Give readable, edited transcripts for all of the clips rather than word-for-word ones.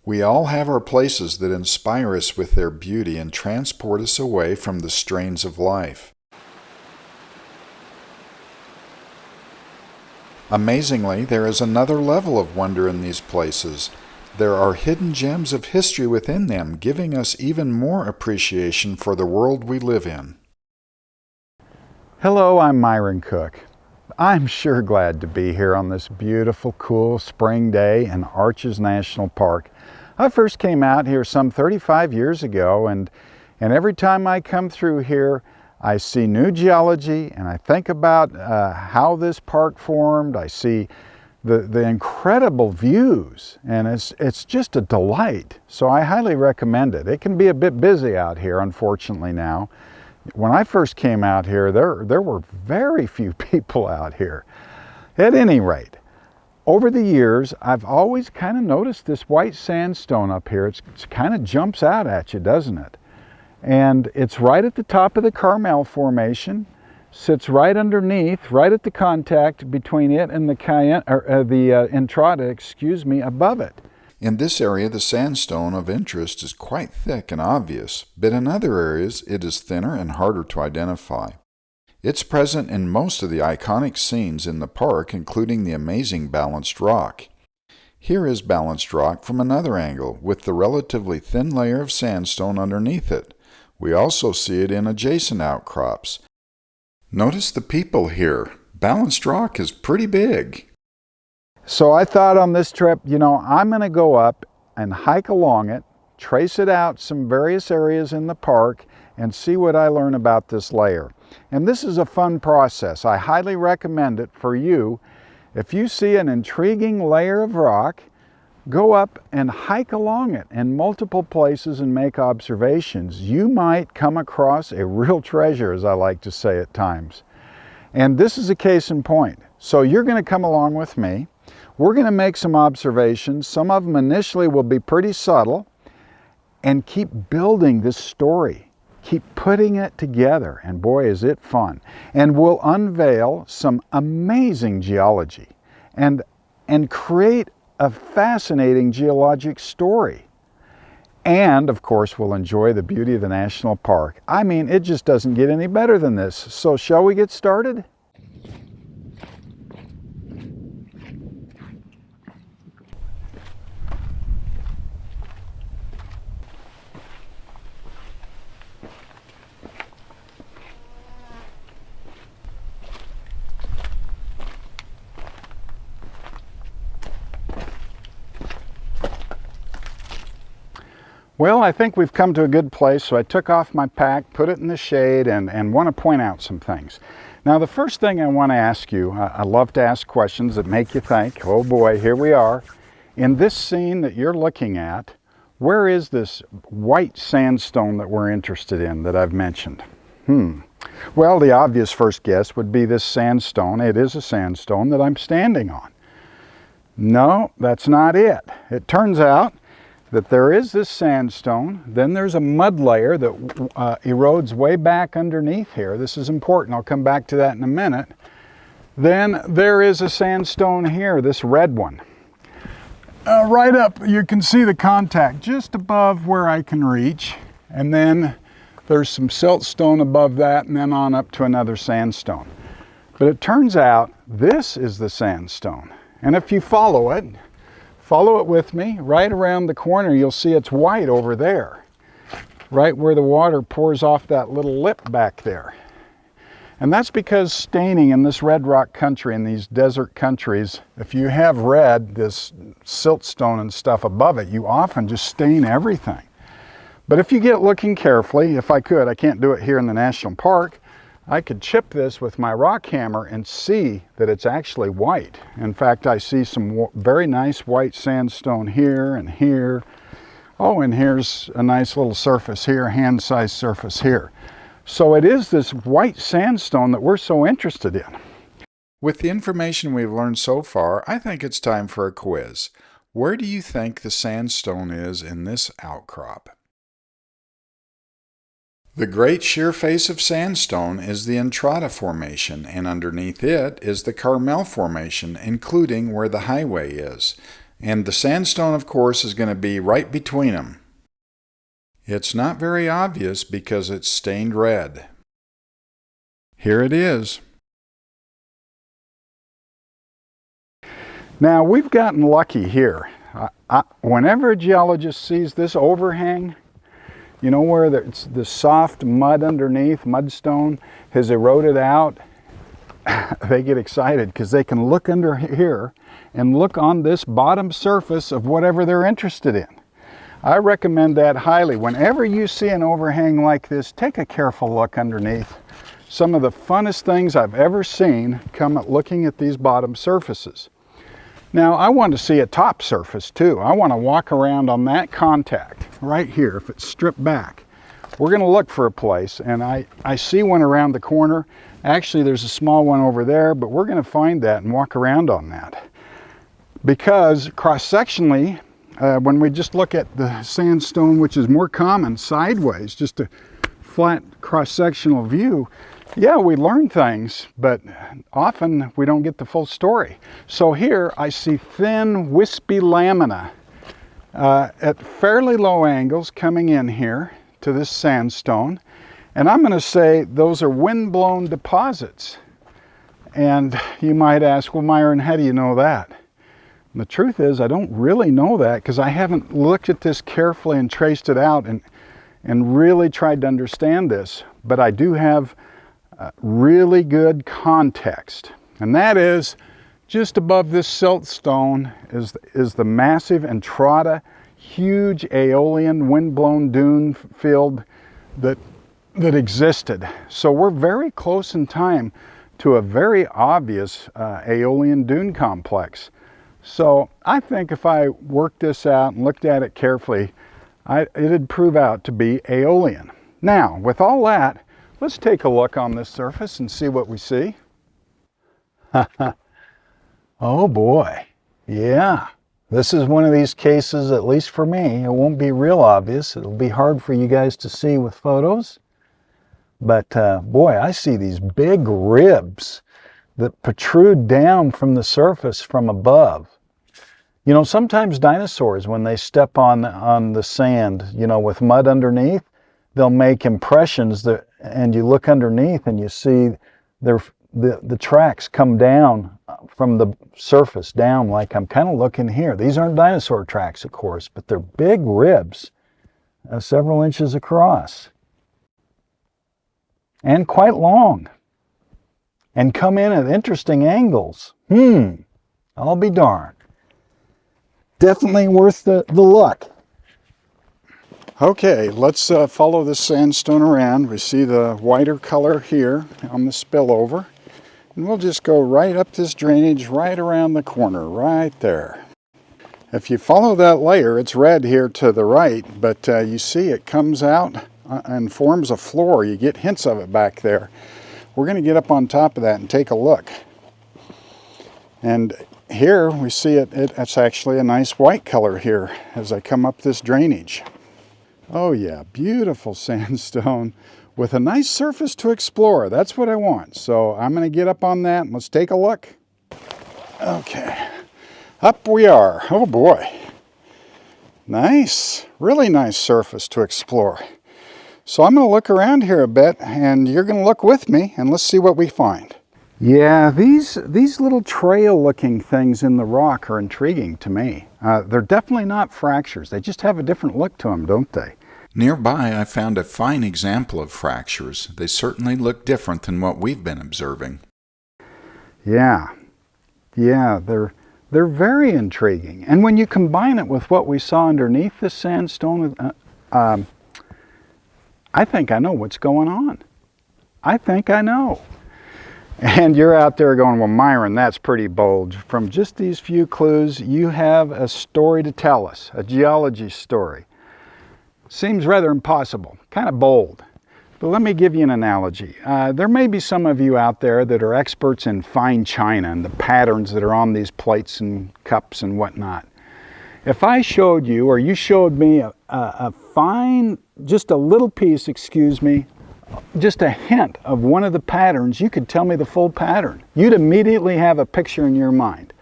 We all have our places that inspire us with their beauty and transport us away from the strains of life. Amazingly, there is another level of wonder in these places. There are hidden gems of history within them, giving us even more appreciation for the world we live in. Hello, I'm Myron Cook. I'm sure glad to be here on this beautiful, cool spring day in Arches National Park. I first came out here some 35 years ago, and every time I come through here, I see new geology and I think about how this park formed. I see the incredible views, and it's just a delight. So I highly recommend it. It can be a bit busy out here, unfortunately, now. When I first came out here, there were very few people out here. At any rate, over the years, I've always kind of noticed this white sandstone up here. It kind of jumps out at you, doesn't it? And it's right at the top of the Carmel Formation, sits right underneath, right at the contact between it and the Entrada, above it. In this area, the sandstone of interest is quite thick and obvious, but in other areas it is thinner and harder to identify. It's present in most of the iconic scenes in the park, including the amazing balanced rock. Here is balanced rock from another angle, with the relatively thin layer of sandstone underneath it. We also see it in adjacent outcrops. Notice the people here. Balanced rock is pretty big. So I thought on this trip, I'm going to go up and hike along it, trace it out some various areas in the park, and see what I learn about this layer. And this is a fun process. I highly recommend it for you. If you see an intriguing layer of rock, go up and hike along it in multiple places and make observations. You might come across a real treasure, as I like to say at times. And this is a case in point. So you're going to come along with me. We're going to make some observations. Some of them initially will be pretty subtle, and keep building this story. Keep putting it together, and boy, is it fun. And we'll unveil some amazing geology and create a fascinating geologic story. And of course, we'll enjoy the beauty of the national park. I mean, it just doesn't get any better than this. So shall we get started? Well, I think we've come to a good place, so I took off my pack, put it in the shade, and want to point out some things. Now, the first thing I want to ask you, I love to ask questions that make you think, oh boy, here we are. In this scene that you're looking at, where is this white sandstone that we're interested in that I've mentioned? Well, the obvious first guess would be this sandstone. It is a sandstone that I'm standing on. No, that's not it. It turns out that there is this sandstone, then there's a mud layer that erodes way back underneath here. This is important, I'll come back to that in a minute. Then there is a sandstone here, this red one. Right up, you can see the contact just above where I can reach, and then there's some siltstone above that, and then on up to another sandstone. But it turns out this is the sandstone, and if you follow it with me, right around the corner, you'll see it's white over there, right where the water pours off that little lip back there. And that's because staining in this red rock country, in these desert countries, if you have red, this siltstone and stuff above it, you often just stain everything. But if you get looking carefully, if I could, I can't do it here in the national park, I could chip this with my rock hammer and see that it's actually white. In fact, I see some very nice white sandstone here and here. Oh, and here's a nice little surface here, hand-sized surface here. So it is this white sandstone that we're so interested in. With the information we've learned so far, I think it's time for a quiz. Where do you think the sandstone is in this outcrop? The great sheer face of sandstone is the Entrada Formation, and underneath it is the Carmel Formation, including where the highway is. And the sandstone, of course, is going to be right between them. It's not very obvious because it's stained red. Here it is. Now, we've gotten lucky here. Whenever a geologist sees this overhang, you know, where the soft mud underneath, mudstone, has eroded out, they get excited because they can look under here and look on this bottom surface of whatever they're interested in. I recommend that highly. Whenever you see an overhang like this, take a careful look underneath. Some of the funnest things I've ever seen come at looking at these bottom surfaces. Now, I want to see a top surface too. I want to walk around on that contact right here. If it's stripped back, we're going to look for a place, and I see one around the corner. Actually, there's a small one over there, but we're going to find that and walk around on that. Because cross-sectionally, when we just look at the sandstone, which is more common sideways, just a flat cross-sectional view, yeah, we learn things, but often we don't get the full story. So here I see thin, wispy lamina at fairly low angles coming in here to this sandstone. And I'm going to say those are wind-blown deposits. And you might ask, well, Myron, how do you know that? And the truth is, I don't really know that because I haven't looked at this carefully and traced it out and really tried to understand this. But I do have really good context. And that is, just above this siltstone is the massive Entrada, huge Aeolian wind-blown dune field that existed. So we're very close in time to a very obvious Aeolian dune complex. So I think if I worked this out and looked at it carefully, it'd prove out to be Aeolian. Now, with all that, let's take a look on this surface and see what we see. Oh boy, yeah. This is one of these cases, at least for me, it won't be real obvious. It'll be hard for you guys to see with photos. But boy, I see these big ribs that protrude down from the surface from above. You know, sometimes dinosaurs, when they step on the sand, you know, with mud underneath, they'll make impressions that, and you look underneath and you see the tracks come down from the surface down, like I'm kind of looking here. These aren't dinosaur tracks, of course, but they're big ribs, several inches across. And quite long, and come in at interesting angles. I'll be darned. Definitely worth the look. Okay, let's follow this sandstone around. We see the whiter color here on the spillover. And we'll just go right up this drainage, right around the corner, right there. If you follow that layer, it's red here to the right, but you see it comes out and forms a floor. You get hints of it back there. We're going to get up on top of that and take a look. And here we see it's actually a nice white color here as I come up this drainage. Oh yeah, beautiful sandstone with a nice surface to explore. That's what I want. So I'm going to get up on that and let's take a look. Okay, up we are. Oh boy. Nice, really nice surface to explore. So I'm going to look around here a bit and you're going to look with me and let's see what we find. Yeah, these little trail looking things in the rock are intriguing to me. They're definitely not fractures. They just have a different look to them, don't they? Nearby, I found a fine example of fractures. They certainly look different than what we've been observing. Yeah, they're very intriguing. And when you combine it with what we saw underneath the sandstone, I think I know what's going on. I think I know. And you're out there going, well, Myron, that's pretty bold. From just these few clues, you have a story to tell us, a geology story. Seems rather impossible, kind of bold. But let me give you an analogy. There may be some of you out there that are experts in fine china and the patterns that are on these plates and cups and whatnot. If I showed you, or you showed me a fine, just a little piece, just a hint of one of the patterns, you could tell me the full pattern. You'd immediately have a picture in your mind.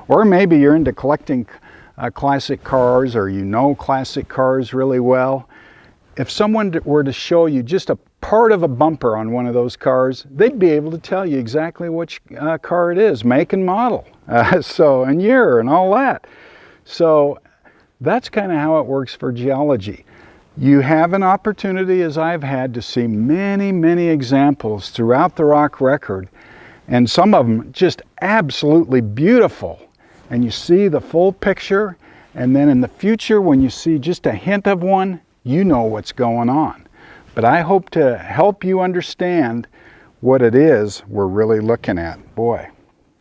Or maybe you're into collecting classic cars, or you know classic cars really well, if someone were to show you just a part of a bumper on one of those cars, they'd be able to tell you exactly which car it is, make and model, and year and all that. So that's kind of how it works for geology. You have an opportunity, as I've had, to see many, many examples throughout the rock record, and some of them just absolutely beautiful. And you see the full picture, and then in the future, when you see just a hint of one, you know what's going on. But I hope to help you understand what it is we're really looking at. Boy,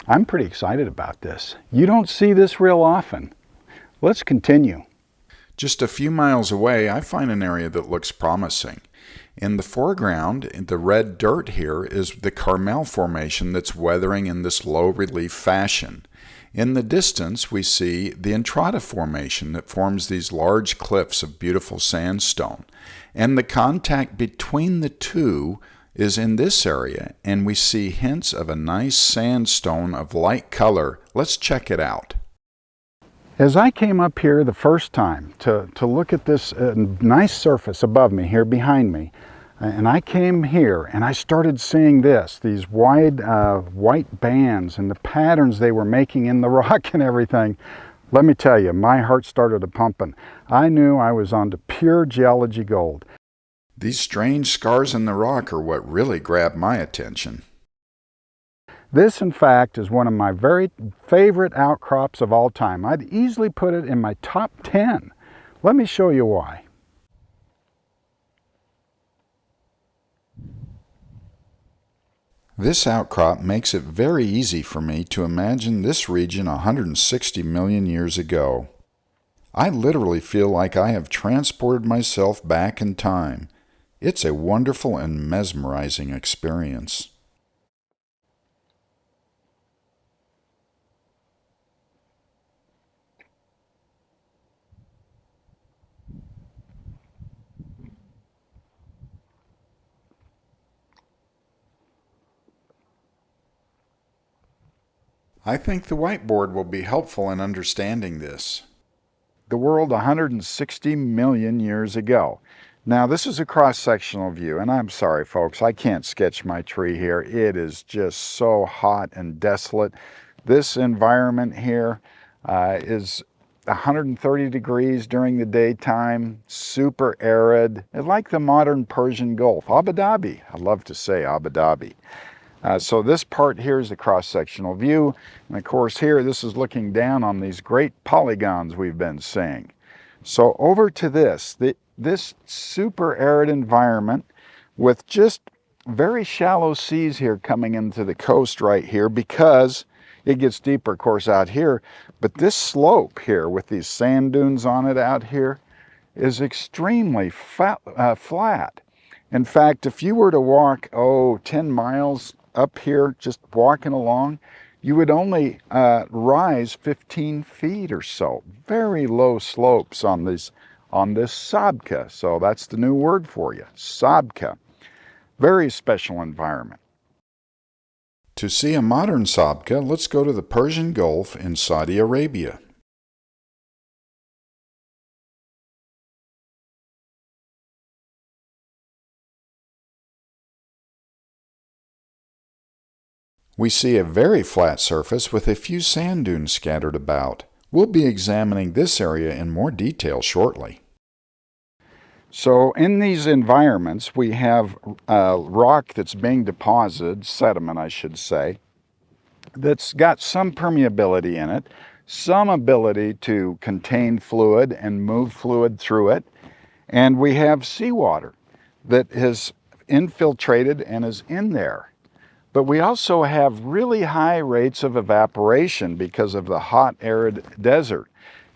I'm pretty excited about this. You don't see this real often. Let's continue. Just a few miles away, I find an area that looks promising. In the foreground, the red dirt here is the Carmel Formation that's weathering in this low relief fashion. In the distance, we see the Entrada Formation that forms these large cliffs of beautiful sandstone. And the contact between the two is in this area, and we see hints of a nice sandstone of light color. Let's check it out. As I came up here the first time to look at this nice surface above me, here behind me, and I came here and I started seeing these wide white bands and the patterns they were making in the rock and everything. Let me tell you, my heart started a-pumping. I knew I was onto pure geology gold. These strange scars in the rock are what really grabbed my attention. This, in fact, is one of my very favorite outcrops of all time. I'd easily put it in my top 10. Let me show you why. This outcrop makes it very easy for me to imagine this region 160 million years ago. I literally feel like I have transported myself back in time. It's a wonderful and mesmerizing experience. I think the whiteboard will be helpful in understanding this. The world 160 million years ago. Now, this is a cross-sectional view, and I'm sorry, folks, I can't sketch my tree here. It is just so hot and desolate. This environment here is 130 degrees during the daytime, super arid, like the modern Persian Gulf. Abu Dhabi, I love to say Abu Dhabi. So this part here is the cross-sectional view, and of course here this is looking down on these great polygons we've been seeing. So over to this super arid environment with just very shallow seas here coming into the coast right here, because it gets deeper, of course, out here. But this slope here with these sand dunes on it out here is extremely flat. In fact, if you were to walk, 10 miles up here, just walking along, you would only rise 15 feet or so. Very low slopes on this sabkha. So that's the new word for you, sabkha. Very special environment. To see a modern sabkha, let's go to the Persian Gulf in Saudi Arabia. We see a very flat surface with a few sand dunes scattered about. We'll be examining this area in more detail shortly. So in these environments, we have rock that's being deposited, sediment I should say, that's got some permeability in it, some ability to contain fluid and move fluid through it, and we have seawater that has infiltrated and is in there. But we also have really high rates of evaporation because of the hot, arid desert.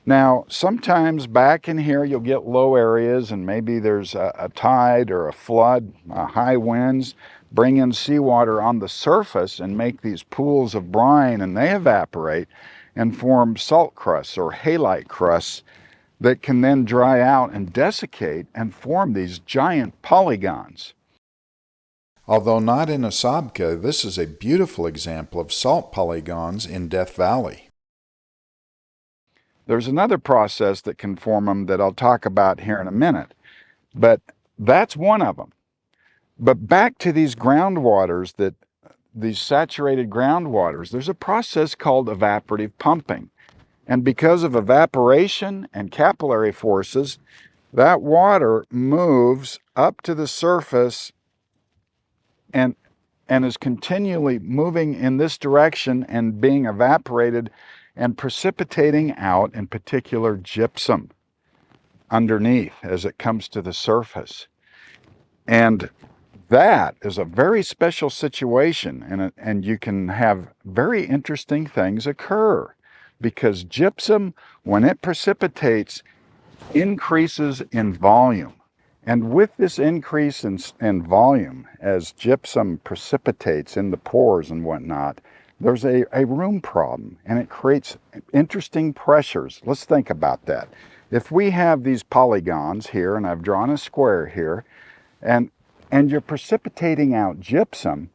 Now, sometimes back in here you'll get low areas and maybe there's a tide or a flood, high winds, bring in seawater on the surface and make these pools of brine, and they evaporate and form salt crusts or halite crusts that can then dry out and desiccate and form these giant polygons. Although not in a sabkha, this is a beautiful example of salt polygons in Death Valley. There's another process that can form them that I'll talk about here in a minute, but that's one of them. But back to these groundwaters, these saturated groundwaters, there's a process called evaporative pumping. And because of evaporation and capillary forces, that water moves up to the surface and is continually moving in this direction and being evaporated and precipitating out, in particular, gypsum underneath as it comes to the surface. And that is a very special situation, and you can have very interesting things occur because gypsum, when it precipitates, increases in volume. And with this increase in volume, as gypsum precipitates in the pores and whatnot, there's a room problem, and it creates interesting pressures. Let's think about that. If we have these polygons here, and I've drawn a square here, and you're precipitating out gypsum,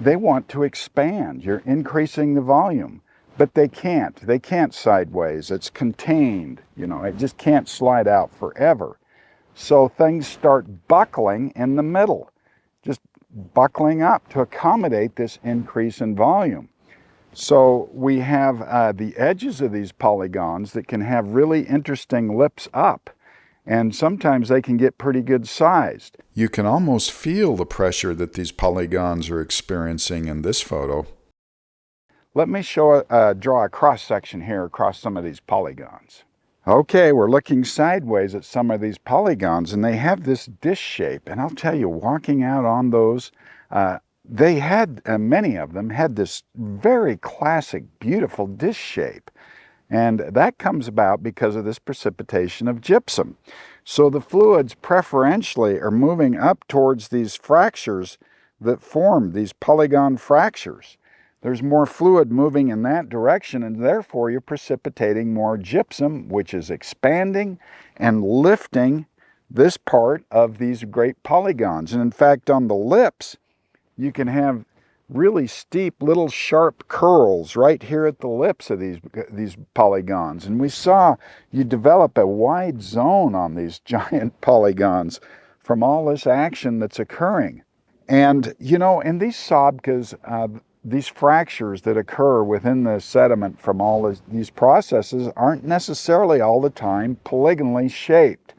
they want to expand. You're increasing the volume, but they can't. They can't sideways. It's contained. You know, it just can't slide out forever. So things start buckling in the middle, just buckling up to accommodate this increase in volume. So we have the edges of these polygons that can have really interesting lips up, and sometimes they can get pretty good sized. You can almost feel the pressure that these polygons are experiencing in this photo. Let me draw a cross section here across some of these polygons. Okay, we're looking sideways at some of these polygons, and they have this dish shape. And I'll tell you, walking out on those, they had, many of them had this very classic, beautiful dish shape. And that comes about because of this precipitation of gypsum. So the fluids preferentially are moving up towards these fractures that form these polygon fractures. There's more fluid moving in that direction, and therefore you're precipitating more gypsum, which is expanding and lifting this part of these great polygons. And in fact, on the lips, you can have really steep little sharp curls right here at the lips of these polygons. And we saw you develop a wide zone on these giant polygons from all this action that's occurring. And, you know, in these sabkhas, these fractures that occur within the sediment from all these processes aren't necessarily all the time polygonally shaped.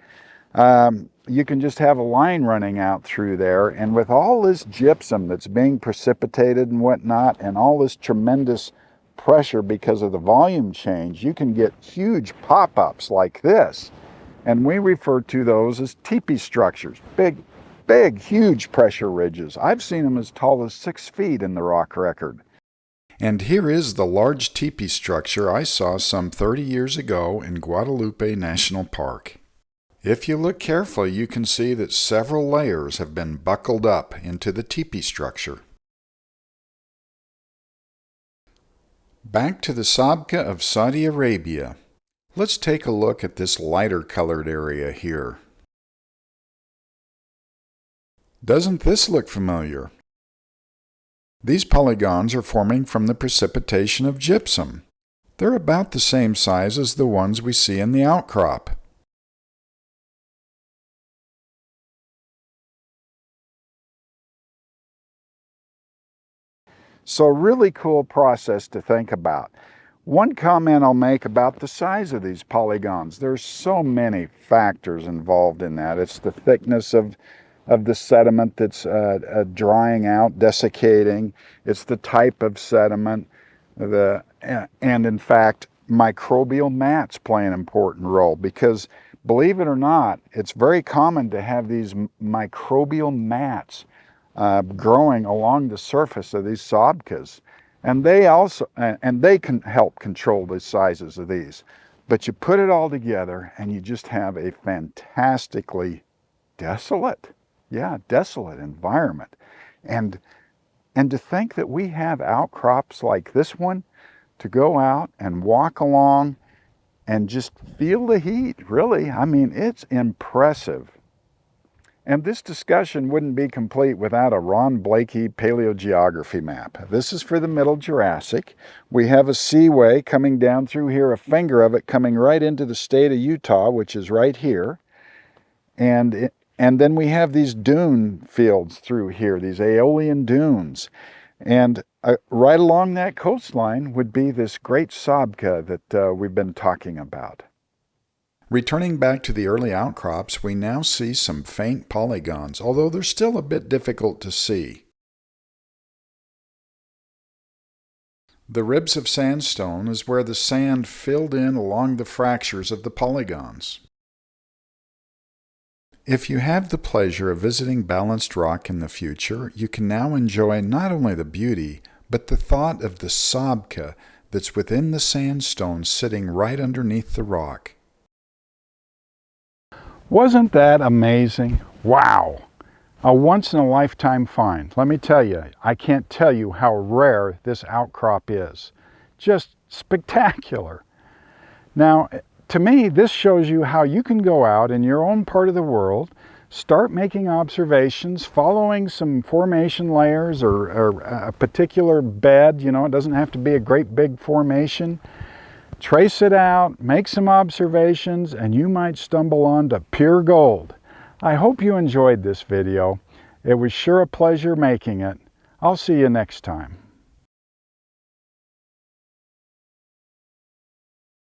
You can just have a line running out through there, and with all this gypsum that's being precipitated and whatnot, and all this tremendous pressure because of the volume change, you can get huge pop-ups like this. And we refer to those as teepee structures, big, huge pressure ridges. I've seen them as tall as 6 feet in the rock record. And here is the large teepee structure I saw some 30 years ago in Guadalupe National Park. If you look carefully, you can see that several layers have been buckled up into the teepee structure. Back to the sabkha of Saudi Arabia. Let's take a look at this lighter colored area here. Doesn't this look familiar? These polygons are forming from the precipitation of gypsum. They're about the same size as the ones we see in the outcrop. So really cool process to think about. One comment I'll make about the size of these polygons. There's so many factors involved in that. It's the thickness of the sediment that's drying out, desiccating. It's the type of sediment, and in fact, microbial mats play an important role because, believe it or not, it's very common to have these microbial mats growing along the surface of these sabkhas. And they can help control the sizes of these. But you put it all together and you just have a fantastically desolate environment. And to think that we have outcrops like this one to go out and walk along and just feel the heat, really. I mean, it's impressive. And this discussion wouldn't be complete without a Ron Blakey paleogeography map. This is for the Middle Jurassic. We have a seaway coming down through here, a finger of it coming right into the state of Utah, which is right here. And then we have these dune fields through here, these Aeolian dunes. And right along that coastline would be this great sabkha that we've been talking about. Returning back to the early outcrops, we now see some faint polygons, although they're still a bit difficult to see. The ribs of sandstone is where the sand filled in along the fractures of the polygons. If you have the pleasure of visiting Balanced Rock in the future, you can now enjoy not only the beauty, but the thought of the sabkha that's within the sandstone sitting right underneath the rock. Wasn't that amazing? Wow! A once-in-a-lifetime find. Let me tell you, I can't tell you how rare this outcrop is. Just spectacular. Now, to me, this shows you how you can go out in your own part of the world, start making observations, following some formation layers or a particular bed. You know, it doesn't have to be a great big formation. Trace it out, make some observations, and you might stumble onto pure gold. I hope you enjoyed this video. It was sure a pleasure making it. I'll see you next time.